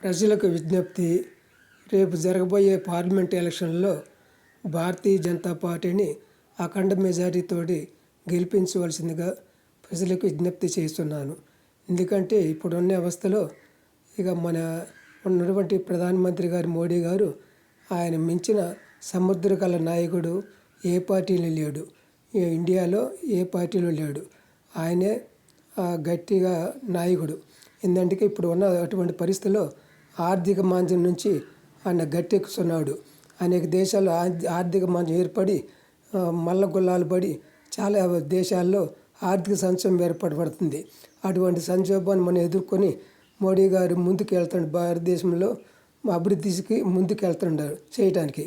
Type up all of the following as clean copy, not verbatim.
ప్రజలకు విజ్ఞప్తి. రేపు జరగబోయే పార్లమెంట్ ఎలక్షన్లో భారతీయ జనతా పార్టీని అఖండ మెజారిటీతోటి గెలిపించవలసిందిగా ప్రజలకు విజ్ఞప్తి చేస్తున్నాను. ఎందుకంటే ఇప్పుడున్న వ్యవస్థలో మన ఉన్నటువంటి ప్రధానమంత్రి గారు మోడీ గారు ఆయన మించిన సముద్రకళ నాయకుడు ఏ పార్టీలో లేడు. ఇండియాలో ఏ పార్టీలో లేడు. ఆయనే గట్టిగా నాయకుడు. ఎందుకంటే ఇప్పుడు ఉన్న అటువంటి పరిస్థితుల్లో ఆర్థిక మాంద్యం నుంచి ఆయన గట్టెక్కుతున్నాడు. అనేక దేశాల్లో ఆర్థిక మాంద్యం ఏర్పడి మల్లగుల్లాలు పడి చాలా దేశాల్లో ఆర్థిక సంక్షోభం ఏర్పడబడుతుంది. అటువంటి సంక్షోభాన్ని మనం ఎదుర్కొని మోడీ గారు ముందుకు వెళ్తున్నాడు. భారతదేశంలో అభివృద్ధికి ముందుకు వెళ్తున్నాడు చేయటానికి.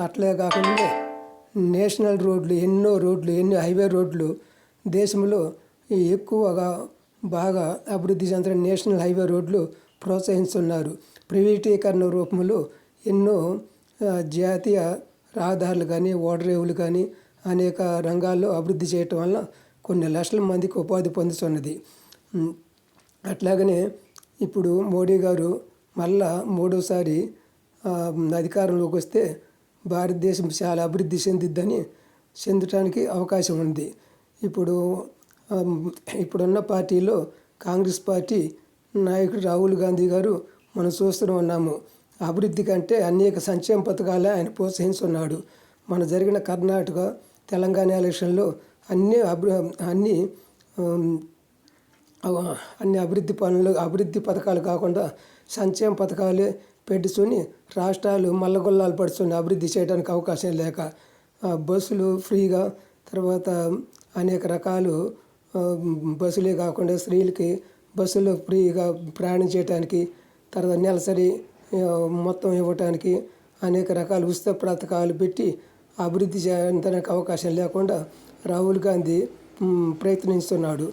అట్లే కాకుండా నేషనల్ రోడ్లు ఎన్నో హైవే రోడ్లు దేశంలో ఎక్కువగా బాగా అభివృద్ధి చెందిన నేషనల్ హైవే రోడ్లు ప్రోత్సహిస్తున్నారు. ప్రైవేటీకరణ రూపంలో ఎన్నో జాతీయ రహదారులు కానీ ఓడరేవులు కానీ అనేక రంగాల్లో అభివృద్ధి చేయటం వల్ల కొన్ని లక్షల మందికి ఉపాధి పొందుతున్నది. అట్లాగనే ఇప్పుడు మోడీ గారు మళ్ళా మూడోసారి అధికారంలోకి వస్తే భారతదేశం చాలా అభివృద్ధి చెందటానికి అవకాశం ఉంది. ఇప్పుడున్న పార్టీలో కాంగ్రెస్ పార్టీ నాయకుడు రాహుల్ గాంధీ గారు మనం చూస్తూనే ఉన్నాము. అభివృద్ధి కంటే అనేక సంక్షేమ పథకాలే ఆయన ప్రోత్సహిస్తున్నాడు. మన జరిగిన కర్ణాటక తెలంగాణ ఎలక్షన్లో అన్ని అభివృద్ధి పథకాలు కాకుండా సంక్షేమ పథకాలే పెట్టుకొని రాష్ట్రాలు మల్లగొల్లాలు పడుతున్నాయి. అభివృద్ధి చేయడానికి అవకాశం లేక బస్సులు ఫ్రీగా, తర్వాత అనేక రకాలు బస్సులే కాకుండా స్త్రీలకి బస్సులో ఫ్రీగా ప్రయాణం చేయడానికి, తర్వాత నెలసరి మొత్తం ఇవ్వటానికి అనేక రకాల ఉచిత పథకాలు పెట్టి అభివృద్ధి చేయడానికి అవకాశం లేకుండా రాహుల్ గాంధీ ప్రయత్నిస్తున్నాడు.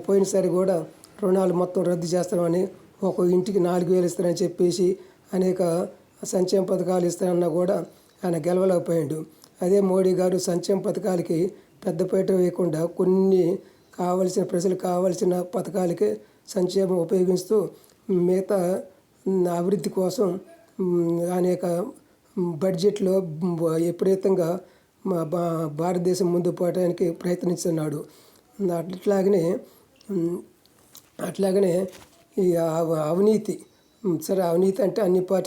పోయినసారి కూడా రుణాలు మొత్తం రద్దు చేస్తామని, ఒక ఇంటికి 4,000 ఇస్తారని చెప్పేసి అనేక సంక్షేమ పథకాలు ఇస్తారన్నా కూడా ఆయన గెలవలేకపోయాడు. అదే మోడీ గారు సంక్షేమ పథకాలకి పెద్దపీట వేయకుండా కొన్ని ప్రజలకు కావాల్సిన పథకాలకే సంక్షేమం ఉపయోగిస్తూ మిగతా అభివృద్ధి కోసం అనేక బడ్జెట్లో విపరీతంగా భారతదేశం ముందు పోవడానికి ప్రయత్నిస్తున్నాడు. అట్లాగనే ఈ అవినీతి అంటే అన్ని పార్టీ